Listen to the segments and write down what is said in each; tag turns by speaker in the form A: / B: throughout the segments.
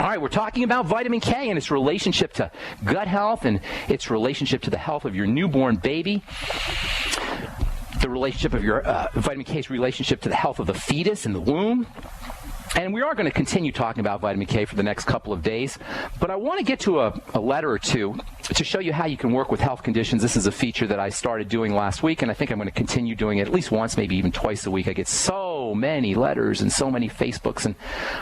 A: All right, we're talking about vitamin K and its relationship to gut health and its relationship to the health of your newborn baby. The relationship of your vitamin K's relationship to the health of the fetus in the womb. And we are going to continue talking about vitamin K for the next couple of days, but I want to get to a letter or two to show you how you can work with health conditions. This is a feature that I started doing last week, and I think I'm going to continue doing it at least once, maybe even twice a week. I get so many letters and so many Facebooks, and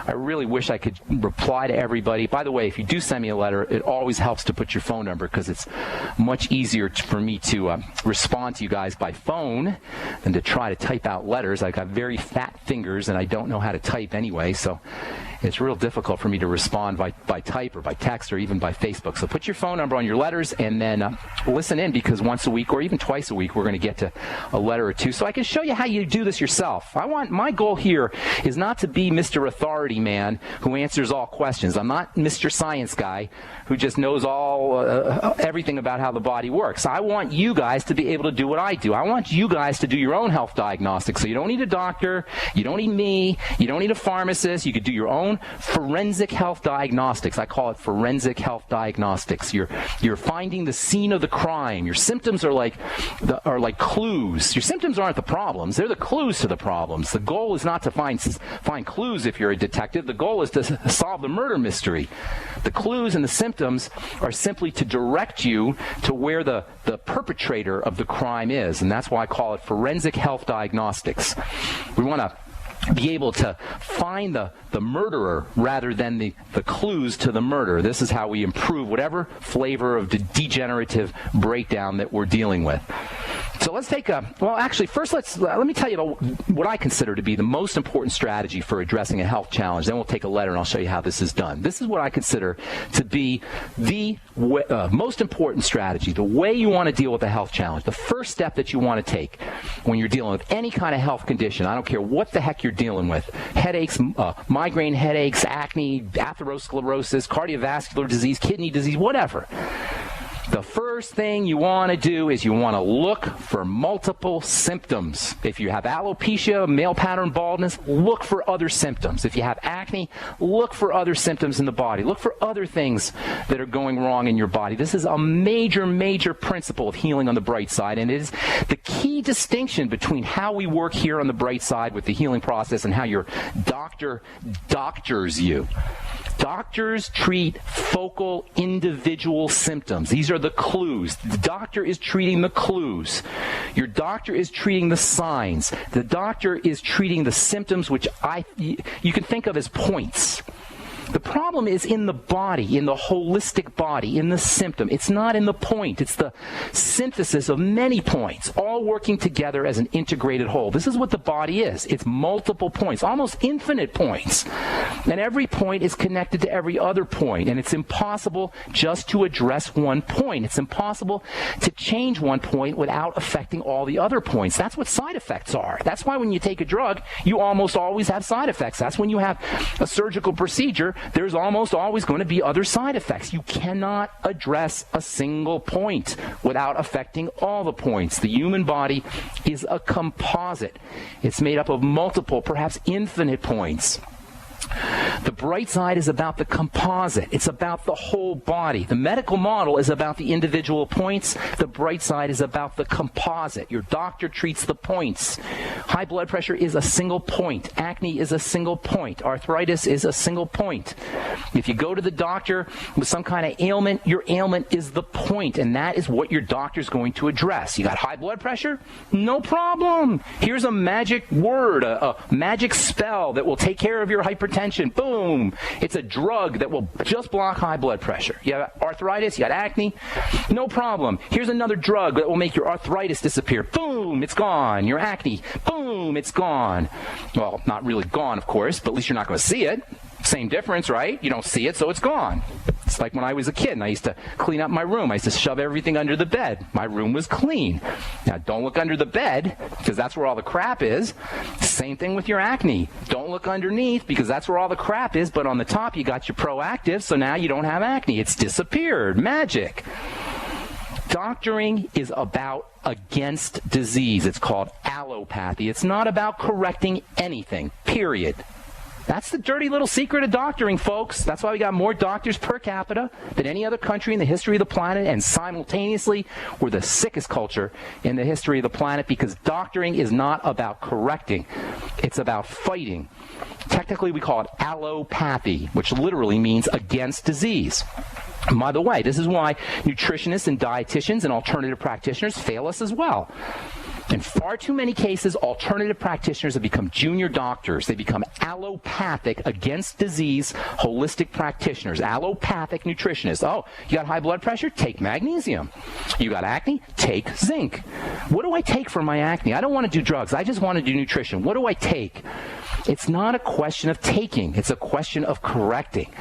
A: I really wish I could reply to everybody. By the way, if you do send me a letter, it always helps to put your phone number because it's much easier for me to respond to you guys by phone than to try to type out letters. I've got very fat fingers, and I don't know how to type anyway. So it's real difficult for me to respond by type or by text or even by Facebook. So put your phone number on your letters and then listen in, because once a week or even twice a week we're going to get to a letter or two so I can show you how you do this yourself. My goal here is not to be Mr. Authority Man who answers all questions. I'm not Mr. Science Guy who just knows everything about how the body works. I want you guys to be able to do what I do. I want you guys to do your own health diagnostics. So you don't need a doctor, you don't need me, you don't need a pharmacist. You could do your own forensic health diagnostics. I call it forensic health diagnostics. You're finding the scene of the crime. Your symptoms are like clues. Your symptoms aren't the problems. They're the clues to the problems. The goal is not to find clues if you're a detective. The goal is to solve the murder mystery. The clues and the symptoms are simply to direct you to where the perpetrator of the crime is, and that's why I call it forensic health diagnostics. We want to be able to find the murderer rather than the clues to the murder. This is how we improve whatever flavor of degenerative breakdown that we're dealing with. So let's take first let me tell you about what I consider to be the most important strategy for addressing a health challenge. Then we'll take a letter and I'll show you how this is done. This is what I consider to be the most important strategy, the way you want to deal with a health challenge. The first step that you want to take when you're dealing with any kind of health condition, I don't care what the heck you're dealing with, headaches, migraine headaches, acne, atherosclerosis, cardiovascular disease, kidney disease, whatever. The first thing you want to do is you want to look for multiple symptoms. If you have alopecia, male pattern baldness, look for other symptoms. If you have acne, look for other symptoms in the body. Look for other things that are going wrong in your body. This is a major, major principle of healing on the bright side, and it is the key distinction between how we work here on the bright side with the healing process and how your doctor doctors you. Doctors treat focal individual symptoms. These are the clues. The doctor is treating the clues. Your doctor is treating the signs. The doctor is treating the symptoms, which you can think of as points. The problem is in the body, in the holistic body, in the symptom. It's not in the point. It's the synthesis of many points, all working together as an integrated whole. This is what the body is. It's multiple points, almost infinite points. And every point is connected to every other point. And it's impossible just to address one point. It's impossible to change one point without affecting all the other points. That's what side effects are. That's why when you take a drug, you almost always have side effects. That's when you have a surgical procedure, there's almost always going to be other side effects. You cannot address a single point without affecting all the points. The human body is a composite. It's made up of multiple, perhaps infinite points. The bright side is about the composite. It's about the whole body. The medical model is about the individual points. The bright side is about the composite. Your doctor treats the points. High blood pressure is a single point. Acne is a single point. Arthritis is a single point. If you go to the doctor with some kind of ailment, your ailment is the point, and that is what your doctor's going to address. You got high blood pressure? No problem. Here's a magic word, a magic spell that will take care of your hypertension. Boom. It's a drug that will just block high blood pressure. You have arthritis, you got acne, no problem. Here's another drug that will make your arthritis disappear. Boom, it's gone. Your acne, boom, it's gone. Well, not really gone, of course, but at least you're not going to see it. Same difference, right? You don't see it, so it's gone. It's like when I was a kid and I used to clean up my room. I used to shove everything under the bed. My room was clean. Now, don't look under the bed because that's where all the crap is. Same thing with your acne. Don't look underneath because that's where all the crap is, but on the top you got your Proactive, so now you don't have acne. It's disappeared. Magic. Doctoring is about against disease. It's called allopathy. It's not about correcting anything, period. That's the dirty little secret of doctoring, folks. That's why we got more doctors per capita than any other country in the history of the planet, and simultaneously, we're the sickest culture in the history of the planet, because doctoring is not about correcting. It's about fighting. Technically, we call it allopathy, which literally means against disease. And by the way, this is why nutritionists and dietitians and alternative practitioners fail us as well. In far too many cases, alternative practitioners have become junior doctors. They become allopathic, against disease, holistic practitioners, allopathic nutritionists. Oh, you got high blood pressure? Take magnesium. You got acne? Take zinc. What do I take for my acne? I don't want to do drugs. I just want to do nutrition. What do I take? It's not a question of taking. It's a question of correcting.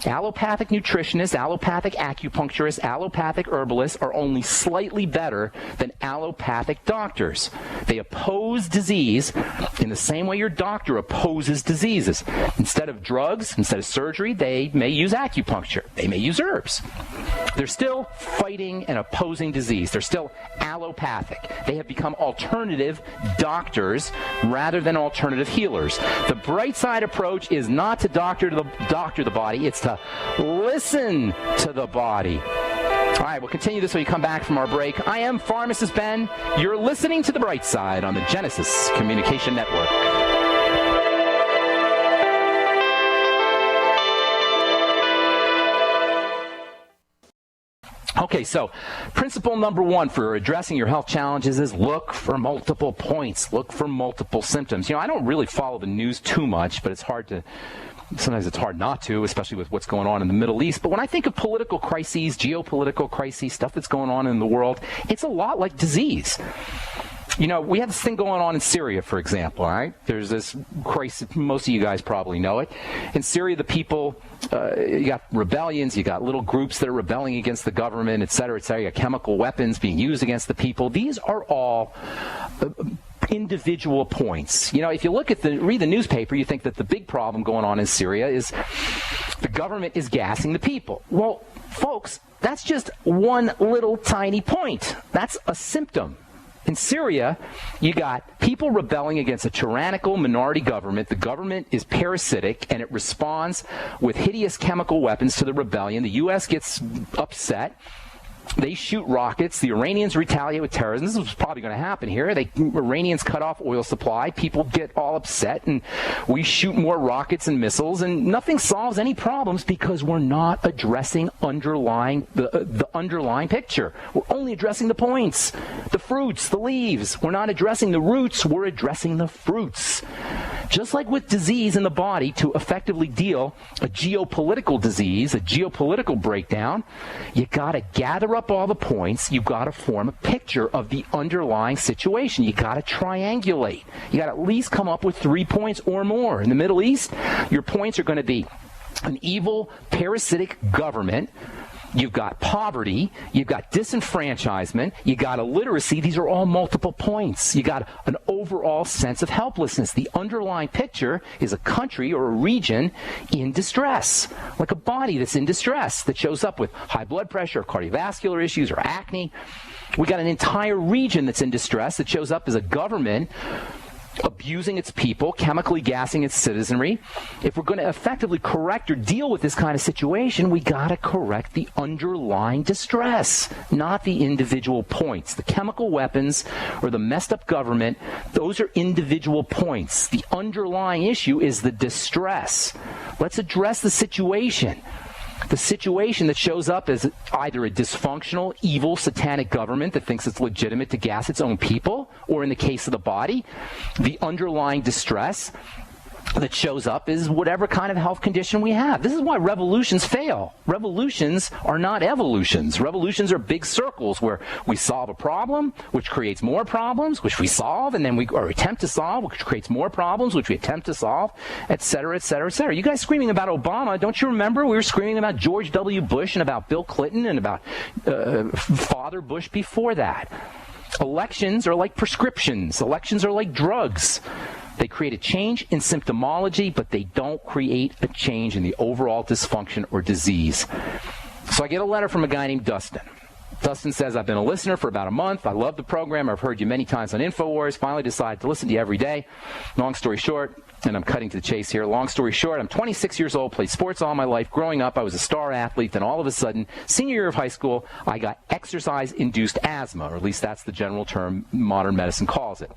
A: Allopathic nutritionists, allopathic acupuncturists, allopathic herbalists are only slightly better than allopathic doctors. They oppose disease in the same way your doctor opposes diseases. Instead of drugs, instead of surgery, they may use acupuncture. They may use herbs. They're still fighting and opposing disease. They're still allopathic. They have become alternative doctors rather than alternative healers. The bright side approach is not to doctor the body. It's to listen to the body. All right, we'll continue this when we come back from our break. I am Pharmacist Ben. You're listening to The Bright Side on the Genesis Communication Network. Okay, so principle number one for addressing your health challenges is look for multiple points. Look for multiple symptoms. I don't really follow the news too much, but sometimes it's hard not to, especially with what's going on in the Middle East. But when I think of political crises, geopolitical crises, stuff that's going on in the world, it's a lot like disease. We have this thing going on in Syria, for example, all right? There's this crisis, most of you guys probably know it. In Syria, the people, you got rebellions, you got little groups that are rebelling against the government, et cetera, et cetera. You got chemical weapons being used against the people. These are all individual points. If you read the newspaper, you think that the big problem going on in Syria is the government is gassing the people. Well, folks, that's just one little tiny point. That's a symptom. In Syria, you got people rebelling against a tyrannical minority government. The government is parasitic, and it responds with hideous chemical weapons to the rebellion. The U.S. gets upset. They shoot rockets. The Iranians retaliate with terrorism. This is probably going to happen here. Iranians cut off oil supply. People get all upset, and we shoot more rockets and missiles, and nothing solves any problems because we're not addressing the underlying picture. We're only addressing the points, the fruits, the leaves. We're not addressing the roots. We're addressing the fruits. Just like with disease in the body, to effectively deal a geopolitical disease, a geopolitical breakdown, you got to gather up all the points. You've got to form a picture of the underlying situation. You got to triangulate. You got to at least come up with 3 points or more. In the Middle East, your points are going to be an evil, parasitic government. You've got poverty, you've got disenfranchisement, you got illiteracy. These are all multiple points. You got an overall sense of helplessness. The underlying picture is a country or a region in distress, like a body that's in distress that shows up with high blood pressure or cardiovascular issues or acne. We got an entire region that's in distress that shows up as a government abusing its people, chemically gassing its citizenry. If we're going to effectively correct or deal with this kind of situation, we got to correct the underlying distress, not the individual points. The chemical weapons or the messed up government, those are individual points. The underlying issue is the distress. Let's address the situation. The situation that shows up as either a dysfunctional, evil, satanic government that thinks it's legitimate to gas its own people, or in the case of the body, the underlying distress that shows up is whatever kind of health condition we have. This is why revolutions fail. Revolutions are not evolutions. Revolutions are big circles where we solve a problem, which creates more problems, which we solve, and then we attempt to solve, which creates more problems, which we attempt to solve, et cetera, et cetera, et cetera. You guys screaming about Obama, don't you remember we were screaming about George W. Bush and about Bill Clinton and about Father Bush before that? Elections are like prescriptions. Elections are like drugs. They create a change in symptomology, but they don't create a change in the overall dysfunction or disease. So I get a letter from a guy named Dustin. Dustin says, I've been a listener for about a month. I love the program. I've heard you many times on InfoWars. Finally decided to listen to you every day. Long story short, and I'm cutting to the chase here. Long story short, I'm 26 years old, played sports all my life. Growing up, I was a star athlete. Then all of a sudden, senior year of high school, I got exercise-induced asthma, or at least that's the general term modern medicine calls it.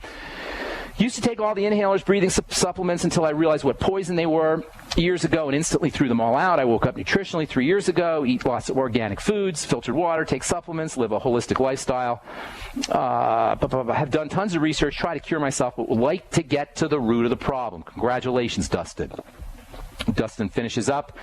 A: Used to take all the inhalers, breathing supplements until I realized what poison they were years ago and instantly threw them all out. I woke up nutritionally 3 years ago, eat lots of organic foods, filtered water, take supplements, live a holistic lifestyle. Have done tons of research, try to cure myself, but would like to get to the root of the problem. Congratulations, Dustin. Dustin finishes up.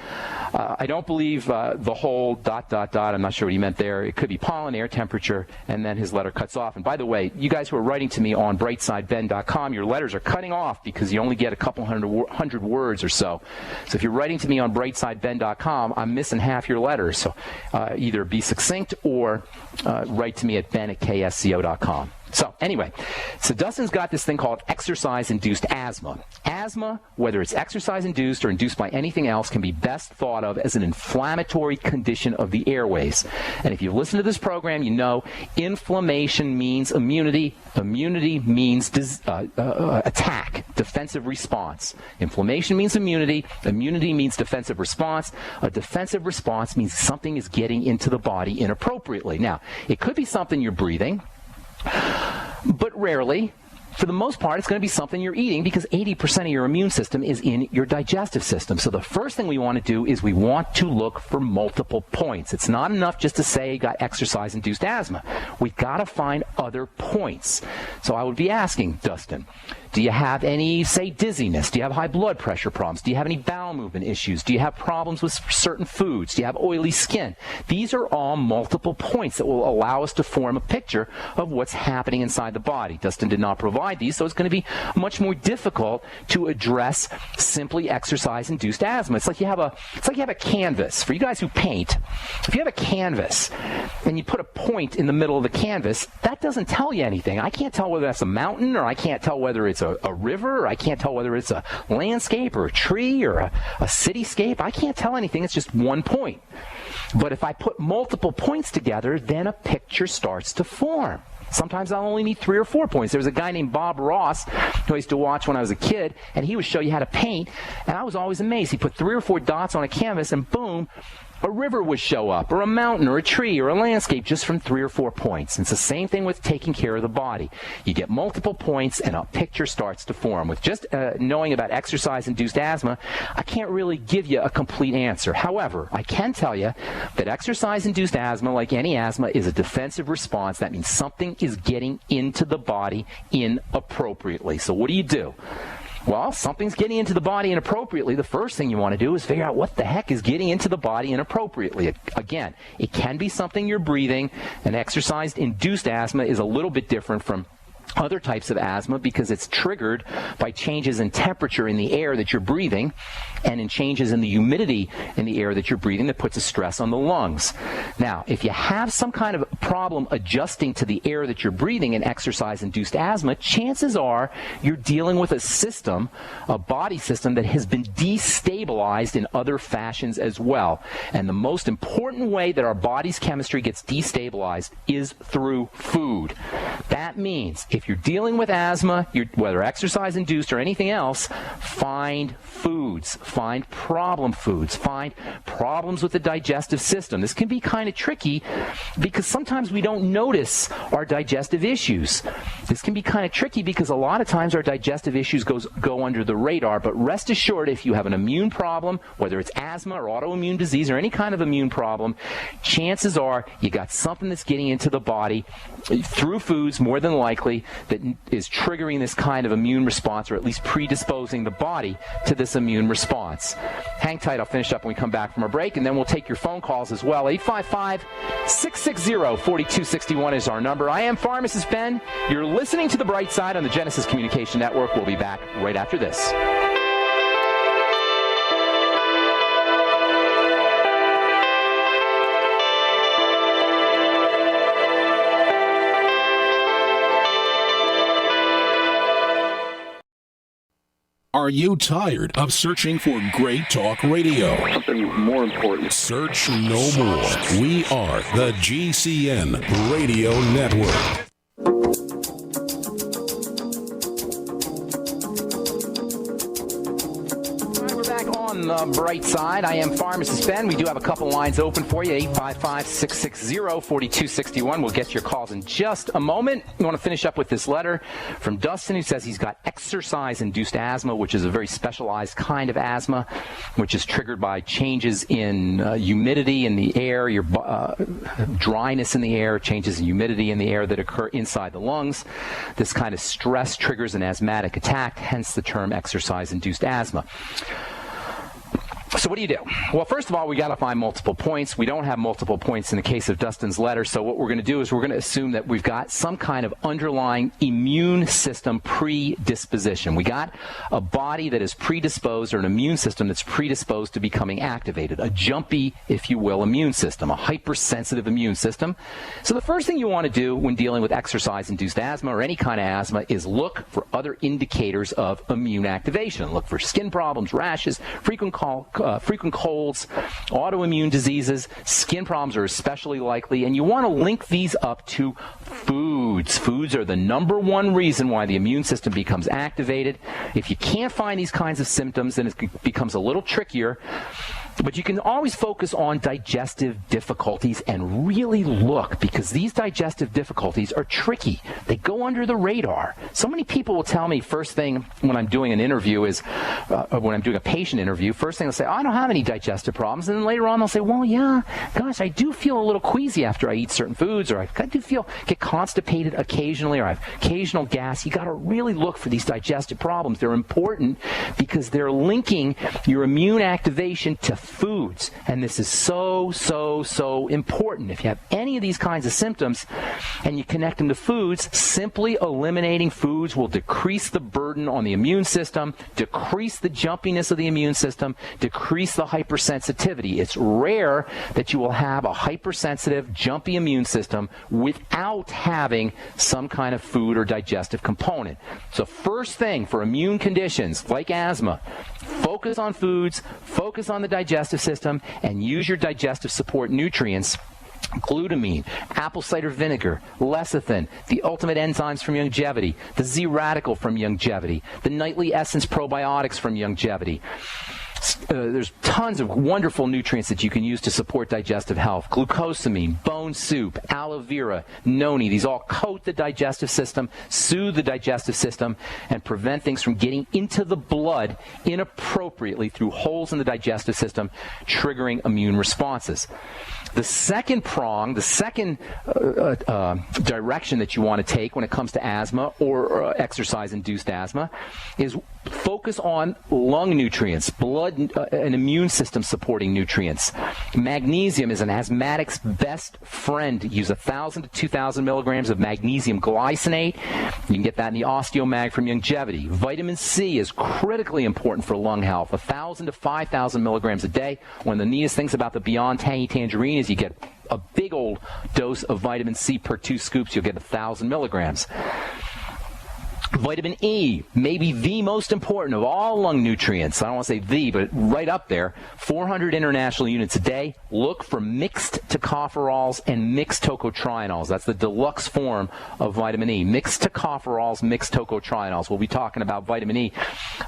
A: I don't believe the whole ... I'm not sure what he meant there. It could be pollen, air temperature, and then his letter cuts off. And by the way, you guys who are writing to me on brightsideben.com, your letters are cutting off because you only get a couple hundred words or so. So if you're writing to me on brightsideben.com, I'm missing half your letters. So either be succinct or write to me at ben@ksco.com. So anyway, so Dustin's got this thing called exercise-induced asthma. Asthma, whether it's exercise-induced or induced by anything else, can be best thought of as an inflammatory condition of the airways. And if you listen to this program, you know inflammation means immunity. Immunity means attack, defensive response. Inflammation means immunity. Immunity means defensive response. A defensive response means something is getting into the body inappropriately. Now, it could be something you're breathing, but rarely. For the most part, it's going to be something you're eating because 80% of your immune system is in your digestive system. So the first thing we want to do is we want to look for multiple points. It's not enough just to say you got exercise-induced asthma. We've got to find other points. So I would be asking, Dustin, do you have any, say, dizziness? Do you have high blood pressure problems? Do you have any bowel movement issues? Do you have problems with certain foods? Do you have oily skin? These are all multiple points that will allow us to form a picture of what's happening inside the body. Dustin did not provide these, so it's going to be much more difficult to address simply exercise-induced asthma. It's like you have a canvas. For you guys who paint, if you have a canvas and you put a point in the middle of the canvas, that doesn't tell you anything. I can't tell whether that's a mountain, or I can't tell whether it's a river, or I can't tell whether it's a landscape or a tree or a cityscape. I can't tell anything. It's just one point. But if I put multiple points together, then a picture starts to form. Sometimes I'll only need 3 or 4 points. There was a guy named Bob Ross who I used to watch when I was a kid, and he would show you how to paint, and I was always amazed. He put 3 or 4 dots on a canvas, and boom, a river would show up, or a mountain, or a tree, or a landscape just from 3 or 4 points. And it's the same thing with taking care of the body. You get multiple points, and a picture starts to form. With just knowing about exercise-induced asthma, I can't really give you a complete answer. However, I can tell you that exercise-induced asthma, like any asthma, is a defensive response. That means something is getting into the body inappropriately. So what do? Well, something's getting into the body inappropriately. The first thing you want to do is figure out what the heck is getting into the body inappropriately. Again, it can be something you're breathing, and exercise-induced asthma is a little bit different from other types of asthma because it's triggered by changes in temperature in the air that you're breathing and in changes in the humidity in the air that you're breathing that puts a stress on the lungs. Now, if you have some kind of problem adjusting to the air that you're breathing in exercise-induced asthma, chances are you're dealing with a system, a body system that has been destabilized in other fashions as well. And the most important way that our body's chemistry gets destabilized is through food. That means if you're dealing with asthma, whether exercise-induced or anything else, find foods, find problem foods, find problems with the digestive system. This can be kind of tricky because sometimes we don't notice our digestive issues. This can be kind of tricky because a lot of times our digestive issues go under the radar, but rest assured if you have an immune problem, whether it's asthma or autoimmune disease or any kind of immune problem, chances are you got something that's getting into the body through foods more than likely that is triggering this kind of immune response, or at least predisposing the body to this immune response. Hang tight. I'll finish up when we come back from our break, and then we'll take your phone calls as well. 855-660-4261 is our number. I am Pharmacist Ben. You're listening to The Bright Side on the Genesis Communication Network. We'll be back right after this.
B: Are you tired of searching for great talk radio?
C: Something more important.
B: Search no more. We are the GCN Radio Network.
A: On the bright side, I am Pharmacist Ben. We do have a couple lines open for you, 855-660-4261. We'll get your calls in just a moment. We want to finish up with this letter from Dustin, who says he's got exercise-induced asthma, which is a very specialized kind of asthma, which is triggered by changes in humidity in the air, your dryness in the air, changes in humidity in the air that occur inside the lungs. This kind of stress triggers an asthmatic attack, hence the term exercise-induced asthma. So what do you do? Well, first of all, we got to find multiple points. We don't have multiple points in the case of Dustin's letter, so what we're going to do is we're going to assume that we've got some kind of underlying immune system predisposition. We got a body that is predisposed, or an immune system that's predisposed to becoming activated, a jumpy, if you will, immune system, a hypersensitive immune system. So the first thing you want to do when dealing with exercise-induced asthma or any kind of asthma is look for other indicators of immune activation. Look for skin problems, rashes, frequent colds, autoimmune diseases. Skin problems are especially likely, and you want to link these up to foods. Foods are the number one reason why the immune system becomes activated. If you can't find these kinds of symptoms, then it becomes a little trickier. But you can always focus on digestive difficulties and really look, because these digestive difficulties are tricky. They go under the radar. So many people will tell me first thing when I'm doing an interview is, when I'm doing a patient interview, first thing they'll say, oh, I don't have any digestive problems. And then later on they'll say, well, yeah, gosh, I do feel a little queasy after I eat certain foods, or I do get constipated occasionally, or I have occasional gas. You got to really look for these digestive problems. They're important because they're linking your immune activation to foods, and this is so important. If you have any of these kinds of symptoms and you connect them to foods, simply eliminating foods will decrease the burden on the immune system, decrease the jumpiness of the immune system, decrease the hypersensitivity. It's rare that you will have a hypersensitive, jumpy immune system without having some kind of food or digestive component. So first thing for immune conditions like asthma, focus on foods, focus on the digestive system, and use your digestive support nutrients. Glutamine, apple cider vinegar, lecithin, the ultimate enzymes from Youngevity, the Z-Radical from Youngevity, the nightly essence probiotics from Youngevity. There's tons of wonderful nutrients that you can use to support digestive health. Glucosamine, bone soup, aloe vera, noni. These all coat the digestive system, soothe the digestive system, and prevent things from getting into the blood inappropriately through holes in the digestive system, triggering immune responses. The second prong, the second direction that you want to take when it comes to asthma or exercise-induced asthma is focus on lung nutrients, blood and immune system supporting nutrients. Magnesium is an asthmatic's best friend. Use 1,000 to 2,000 milligrams of magnesium glycinate. You can get that in the Osteomag from Youngevity. Vitamin C is critically important for lung health. 1,000 to 5,000 milligrams a day. One of the neatest things about the Beyond Tangy Tangerine is you get a big old dose of vitamin C per 2 scoops. You'll get 1,000 milligrams. Vitamin E, maybe the most important of all lung nutrients. I don't want to say the, but right up there. 400 international units a day. Look for mixed tocopherols and mixed tocotrienols. That's the deluxe form of vitamin E. Mixed tocopherols, mixed tocotrienols. We'll be talking about vitamin E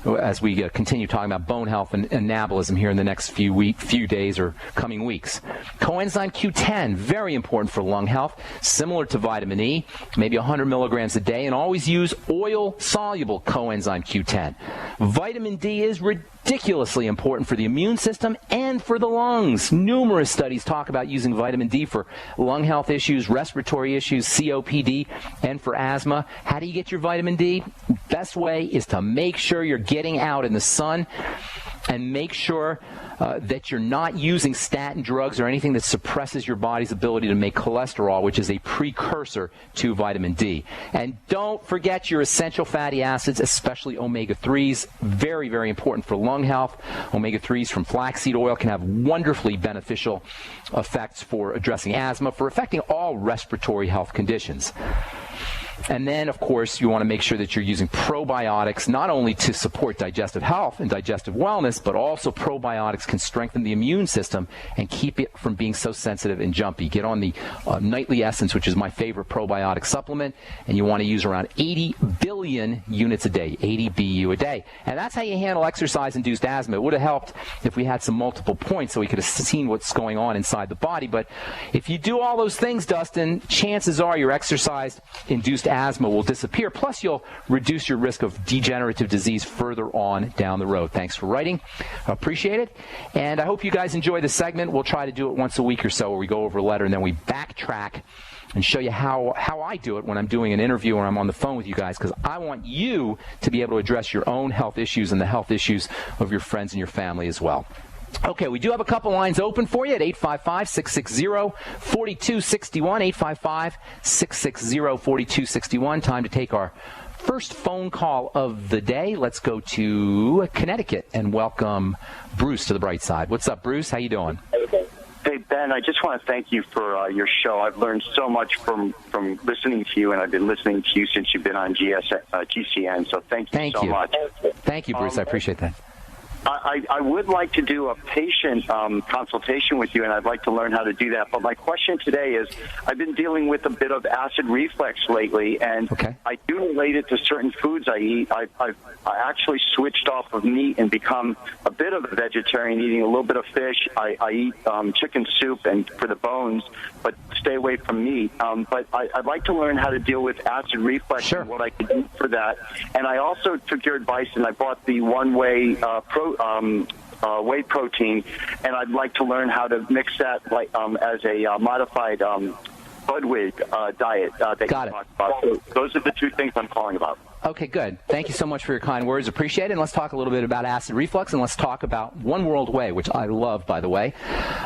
A: as we continue talking about bone health and anabolism here in the next few days or coming weeks. Coenzyme Q10, very important for lung health. Similar to vitamin E, maybe 100 milligrams a day. And always use oil-soluble coenzyme Q10. Vitamin D is ridiculously important for the immune system and for the lungs. Numerous studies talk about using vitamin D for lung health issues, respiratory issues, COPD, and for asthma. How do you get your vitamin D? Best way is to make sure you're getting out in the sun and make sure that you're not using statin drugs or anything that suppresses your body's ability to make cholesterol, which is a precursor to vitamin D. And don't forget your essential fatty acids, especially omega-3s. Very, very important for lung health. Omega-3s from flaxseed oil can have wonderfully beneficial effects for addressing asthma, for affecting all respiratory health conditions. And then, of course, you want to make sure that you're using probiotics not only to support digestive health and digestive wellness, but also probiotics can strengthen the immune system and keep it from being so sensitive and jumpy. Get on the Nightly Essence, which is my favorite probiotic supplement, and you want to use around 80 billion units a day, 80 BU a day. And that's how you handle exercise-induced asthma. It would have helped if we had some multiple points so we could have seen what's going on inside the body. But if you do all those things, Dustin, chances are your exercise-induced asthma will disappear. Plus, you'll reduce your risk of degenerative disease further on down the road. Thanks for writing. I appreciate it. And I hope you guys enjoy this segment. We'll try to do it once a week or so where we go over a letter and then we backtrack and show you how I do it when I'm doing an interview or I'm on the phone with you guys, because I want you to be able to address your own health issues and the health issues of your friends and your family as well. Okay, we do have a couple lines open for you at 855-660-4261, 855-660-4261. Time to take our first phone call of the day. Let's go to Connecticut and welcome Bruce to the bright side. What's up, Bruce? How you doing?
C: Hey, Ben, I just want to thank you for your show. I've learned so much from listening to you, and I've been listening to you since you've been on GCN, so thank you so much.
A: Thank you, Bruce. I appreciate that.
C: I would like to do a patient consultation with you, and I'd like to learn how to do that. But my question today is, I've been dealing with a bit of acid reflux lately, and I do relate it to certain foods I eat. I actually switched off of meat and become a bit of a vegetarian, eating a little bit of fish. I eat chicken soup and for the bones, but stay away from meat. But I'd like to learn how to deal with acid reflux and what I can do for that. And I also took your advice, and I bought the one-way whey protein, and I'd like to learn how to mix that as a modified Budwig diet that you talked about. So those are the two things I'm calling about.
A: Okay, good. Thank you so much for your kind words. Appreciate it. And let's talk a little bit about acid reflux, and let's talk about One World Whey, which I love, by the way.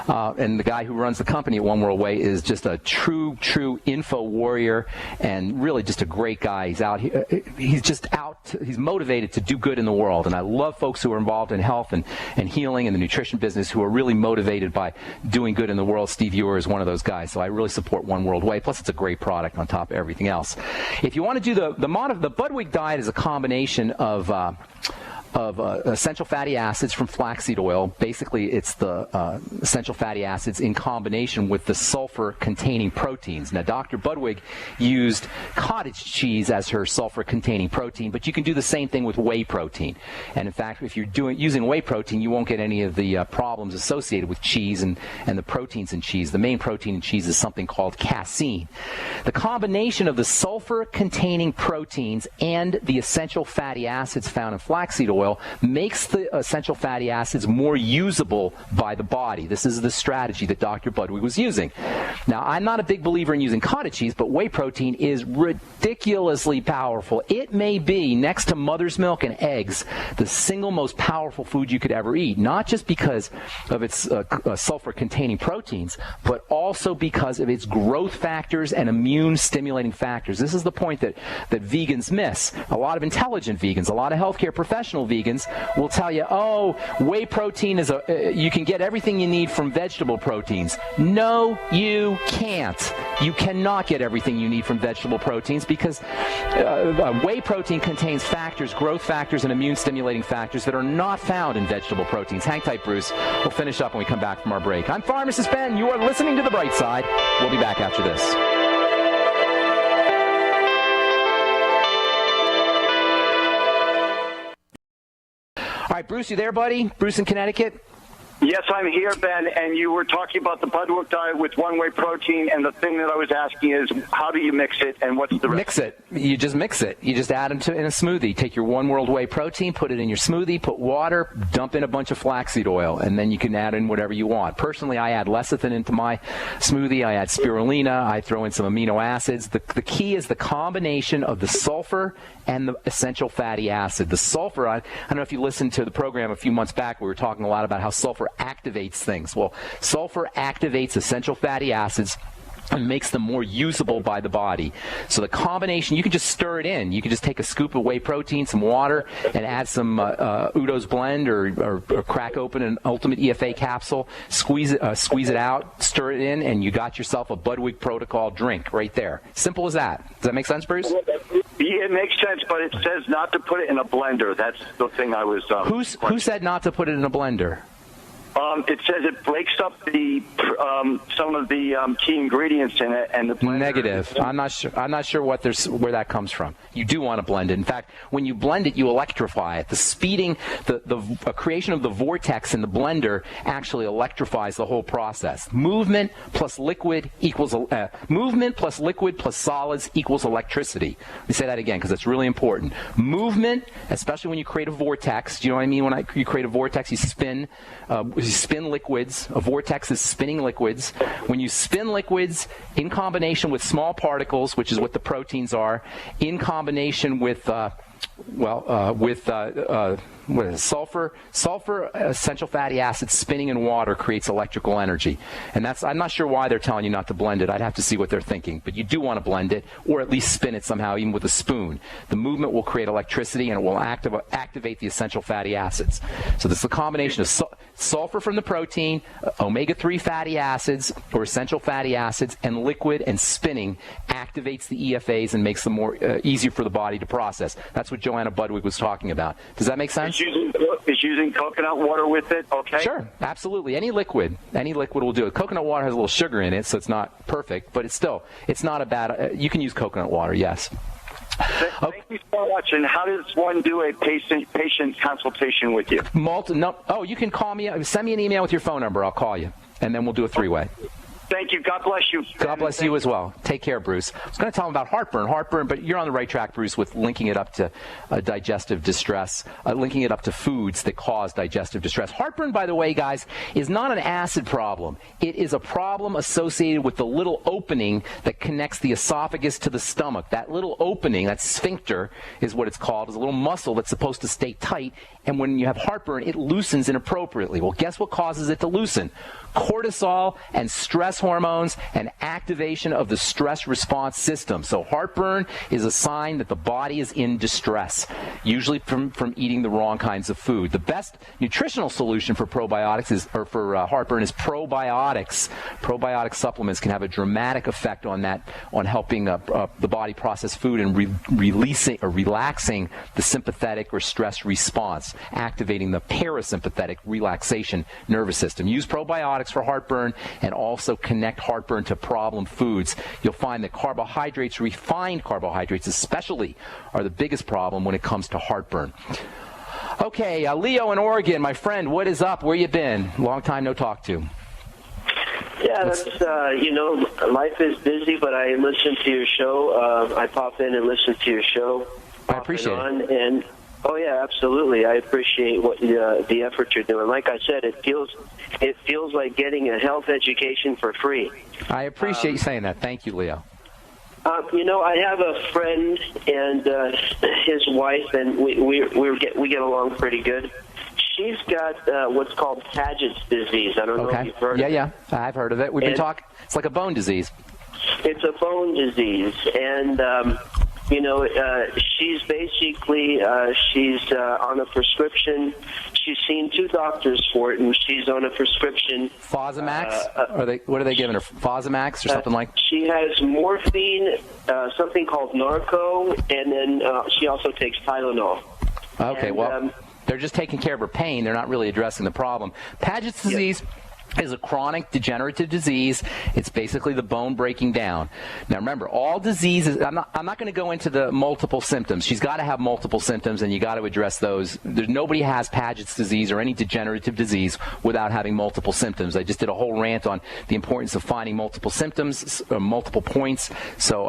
A: And the guy who runs the company at One World Whey is just a true info warrior and really just a great guy. He's out here. He's motivated to do good in the world. And I love folks who are involved in health and healing and the nutrition business who are really motivated by doing good in the world. Steve Ewer is one of those guys. So I really support One World Whey. Plus, it's a great product on top of everything else. If you want to do the Budwig diet is a combination of essential fatty acids from flaxseed oil. Basically, it's the essential fatty acids in combination with the sulfur-containing proteins. Now, Dr. Budwig used cottage cheese as her sulfur-containing protein, but you can do the same thing with whey protein. And in fact, if you're using whey protein, you won't get any of the problems associated with cheese and the proteins in cheese. The main protein in cheese is something called casein. The combination of the sulfur-containing proteins and the essential fatty acids found in flaxseed oil makes the essential fatty acids more usable by the body. This is the strategy that Dr. Budwig was using. Now, I'm not a big believer in using cottage cheese, but whey protein is ridiculously powerful. It may be, next to mother's milk and eggs, the single most powerful food you could ever eat, not just because of its sulfur-containing proteins, but also because of its growth factors and immune-stimulating factors. This is the point that vegans miss. A lot of intelligent vegans, a lot of healthcare professional vegans will tell you, oh, whey protein is you can get everything you need from vegetable proteins. No, you can't. You cannot get everything you need from vegetable proteins because whey protein contains factors, growth factors, and immune-stimulating factors that are not found in vegetable proteins. Hang tight, Bruce. We'll finish up when we come back from our break. I'm Pharmacist Ben. You are listening to The Bright Side. We'll be back after this. All right, Bruce, you there, buddy? Bruce in Connecticut?
C: Yes, I'm here, Ben, and you were talking about the Budwig diet with one-way protein, and the thing that I was asking is, how do you mix it, and what's the rest?
A: Mix it. You just mix it. You just add them in a smoothie. Take your One World Whey protein, put it in your smoothie, put water, dump in a bunch of flaxseed oil, and then you can add in whatever you want. Personally, I add lecithin into my smoothie. I add spirulina. I throw in some amino acids. The key is the combination of the sulfur and the essential fatty acid. The sulfur, I don't know if you listened to the program a few months back, we were talking a lot about how sulfur activates things. Well, sulfur activates essential fatty acids and makes them more usable by the body. So the combination, you can just stir it in. You can just take a scoop of whey protein, some water, and add some Udo's blend or crack open an Ultimate EFA capsule, squeeze it out, stir it in, and you got yourself a Budwig Protocol drink right there. Simple as that. Does that make sense, Bruce?
C: Yeah, it makes sense, but it says not to put it in a blender. That's the thing I was...
A: Who said not to put it in a blender?
C: It says it breaks up the some of the key ingredients in it, and the blender.
A: Negative. I'm not sure where that comes from. You do want to blend it. In fact, when you blend it, you electrify it. The speeding, the creation of the vortex in the blender actually electrifies the whole process. Movement plus liquid equals movement plus liquid plus solids equals electricity. Let me say that again because it's really important. Movement, especially when you create a vortex. Do you know what I mean? When you create a vortex, you spin liquids. A vortex is spinning liquids. When you spin liquids in combination with small particles, which is what the proteins are, in combination with what is it? Sulfur essential fatty acids spinning in water creates electrical energy. And I'm not sure why they're telling you not to blend it. I'd have to see what they're thinking. But you do want to blend it, or at least spin it somehow, even with a spoon. The movement will create electricity, and it will activate the essential fatty acids. So this is a combination of sulfur from the protein, omega-3 fatty acids, or essential fatty acids, and liquid and spinning activates the EFAs and makes them more easier for the body to process. That's what Joanna Budwig was talking about. Does that make sense?
C: Is using coconut water with it okay?
A: Sure, absolutely. Any liquid will do it. Coconut water has a little sugar in it, so it's not perfect, but it's not a bad. You can use coconut water, yes.
C: Thank you so much. And how does one do a patient consultation with you?
A: You can call me. Send me an email with your phone number. I'll call you, and then we'll do a three-way.
C: Thank you. God bless you.
A: God bless you as well. Take care, Bruce. I was going to tell him about heartburn, but you're on the right track, Bruce, with linking it up to digestive distress, linking it up to foods that cause digestive distress. Heartburn, by the way, guys, is not an acid problem. It is a problem associated with the little opening that connects the esophagus to the stomach. That little opening, that sphincter is what it's called, is a little muscle that's supposed to stay tight, and when you have heartburn, it loosens inappropriately. Well, guess what causes it to loosen? Cortisol and stress hormones and activation of the stress response system. So heartburn is a sign that the body is in distress, usually from eating the wrong kinds of food. The best nutritional solution for heartburn is probiotics. Probiotic supplements can have a dramatic effect on helping the body process food and relaxing the sympathetic or stress response, activating the parasympathetic relaxation nervous system. Use probiotics for heartburn and also connect heartburn to problem foods. You'll find that carbohydrates, refined carbohydrates especially, are the biggest problem when it comes to heartburn. Okay, Leo in Oregon, my friend, what is up? Where you been? Long time no talk to.
D: Yeah, that's, life is busy, but I listen to your show. I pop in and listen to your show.
A: I appreciate it.
D: Oh yeah, absolutely. I appreciate what the effort you're doing. Like I said, it feels like getting a health education for free.
A: I appreciate you saying that. Thank you, Leo.
D: I have a friend and his wife, and we get along pretty good. She's got what's called Paget's disease. I don't know if you've heard of it.
A: Yeah, I've heard of it. We've been talking. It's like a bone disease.
D: It's a bone disease, and she's basically she's on a prescription. She's seen 2 doctors for it, and she's on a prescription.
A: Fosamax? What are they giving her? Fosamax or something like?
D: She has morphine, something called Narco, and then she also takes Tylenol.
A: Okay, they're just taking care of her pain. They're not really addressing the problem. Paget's disease is a chronic degenerative disease. It's basically the bone breaking down. Now remember, all diseases, I'm not going to go into the multiple symptoms. She's got to have multiple symptoms, and you got to address those. Nobody has Paget's disease or any degenerative disease without having multiple symptoms. I just did a whole rant on the importance of finding multiple symptoms, multiple points. So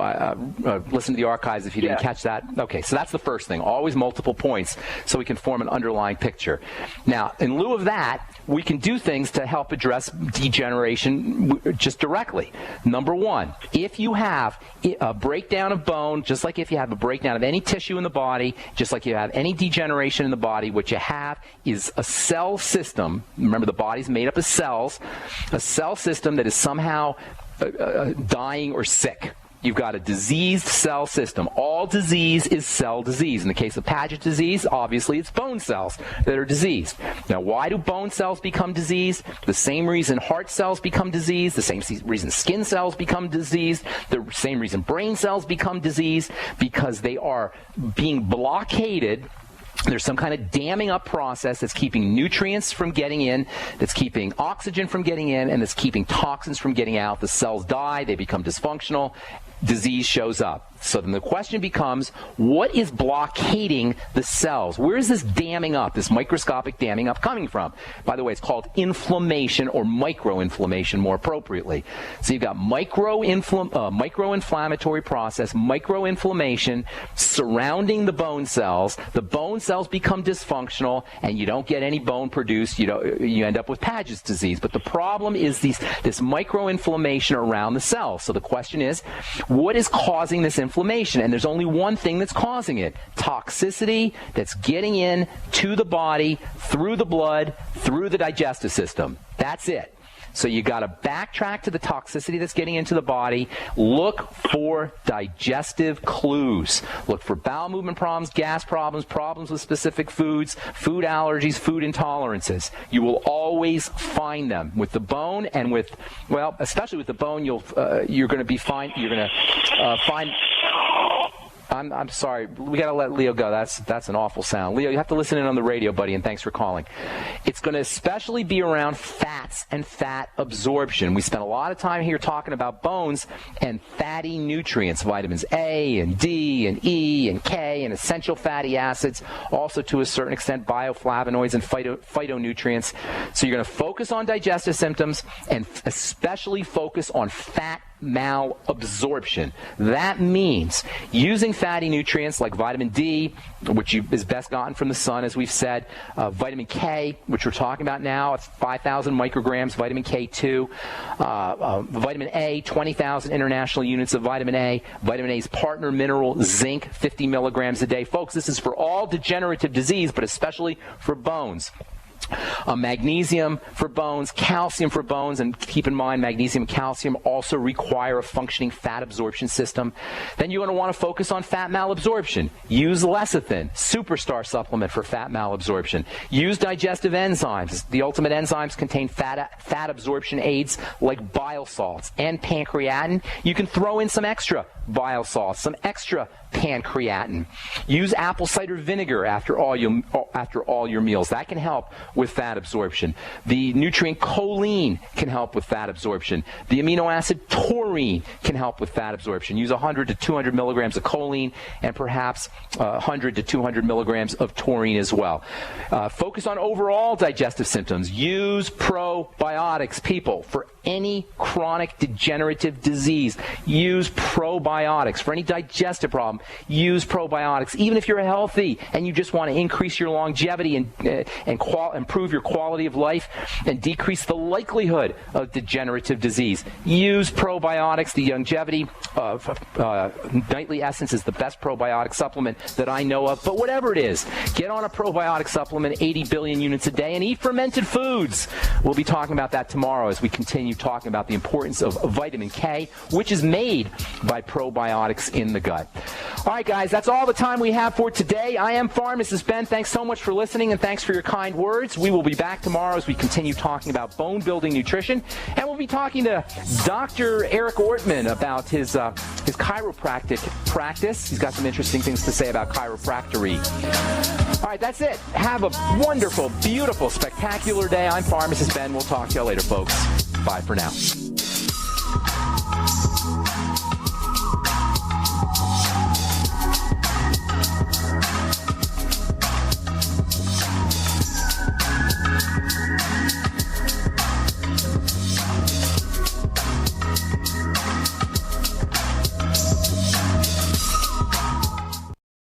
A: listen to the archives if you didn't catch that. Okay, so that's the first thing. Always multiple points so we can form an underlying picture. Now, in lieu of that, we can do things to help address degeneration just directly. Number one, if you have a breakdown of bone, just like if you have a breakdown of any tissue in the body, just like you have any degeneration in the body, what you have is a cell system. Remember, the body's made up of cells. A cell system that is somehow dying or sick. You've got a diseased cell system. All disease is cell disease. In the case of Paget disease, obviously it's bone cells that are diseased. Now, why do bone cells become diseased? The same reason heart cells become diseased, the same reason skin cells become diseased, the same reason brain cells become diseased, because they are being blockaded. There's some kind of damming up process that's keeping nutrients from getting in, that's keeping oxygen from getting in, and that's keeping toxins from getting out. The cells die, they become dysfunctional, disease shows up. So then the question becomes, what is blockading the cells? Where is this damming up, this microscopic damming up coming from? By the way, it's called inflammation or microinflammation more appropriately. So you've got microinflammatory process, microinflammation surrounding the bone cells. The bone cells become dysfunctional and you don't get any bone produced. You end up with Paget's disease. But the problem is this microinflammation around the cells. So the question is, what is causing this inflammation? And there's only one thing that's causing it: toxicity that's getting in to the body through the blood, through the digestive system. That's it. So you got to backtrack to the toxicity that's getting into the body. Look for digestive clues. Look for bowel movement problems, gas problems, problems with specific foods, food allergies, food intolerances. You will always find them with the bone, and especially with the bone, you're going to be fine. You're going to find. I'm sorry. We got to let Leo go. That's an awful sound. Leo, you have to listen in on the radio, buddy, and thanks for calling. It's going to especially be around fats and fat absorption. We spent a lot of time here talking about bones and fatty nutrients, vitamins A and D and E and K and essential fatty acids, also to a certain extent bioflavonoids and phytonutrients. So you're going to focus on digestive symptoms and especially focus on fat malabsorption. That means using fatty nutrients like vitamin D, which is best gotten from the sun, as we've said, vitamin K, which we're talking about now, it's 5,000 micrograms, vitamin K2, vitamin A, 20,000 international units of vitamin A, vitamin A's partner mineral, zinc, 50 milligrams a day. Folks, this is for all degenerative disease, but especially for bones. Magnesium for bones, calcium for bones, and keep in mind magnesium and calcium also require a functioning fat absorption system. Then you're going to want to focus on fat malabsorption. Use lecithin, superstar supplement for fat malabsorption. Use digestive enzymes. The ultimate enzymes contain fat absorption aids like bile salts and pancreatin. You can throw in some extra bile salts, some extra pancreatin. Use apple cider vinegar after all your meals. That can help with fat absorption. The nutrient choline can help with fat absorption. The amino acid taurine can help with fat absorption. Use 100 to 200 milligrams of choline and perhaps 100 to 200 milligrams of taurine as well. Focus on overall digestive symptoms. Use probiotics, people. For any chronic degenerative disease, use probiotics. For any digestive problem, use probiotics. Even if you're healthy and you just want to increase your longevity and improve your quality of life and decrease the likelihood of degenerative disease, use probiotics. The Longevity Nightly Essence is the best probiotic supplement that I know of. But whatever it is, get on a probiotic supplement, 80 billion units a day, and eat fermented foods. We'll be talking about that tomorrow as we continue talking about the importance of vitamin K, which is made by probiotics in the gut. All right, guys, that's all the time we have for today. I am Pharmacist Ben. Thanks so much for listening, and thanks for your kind words. We will be back tomorrow as we continue talking about bone-building nutrition, and we'll be talking to Dr. Eric Ortman about his chiropractic practice. He's got some interesting things to say about chiropractory. All right, that's it. Have a wonderful, beautiful, spectacular day. I'm Pharmacist Ben. We'll talk to you later, folks. Bye for now.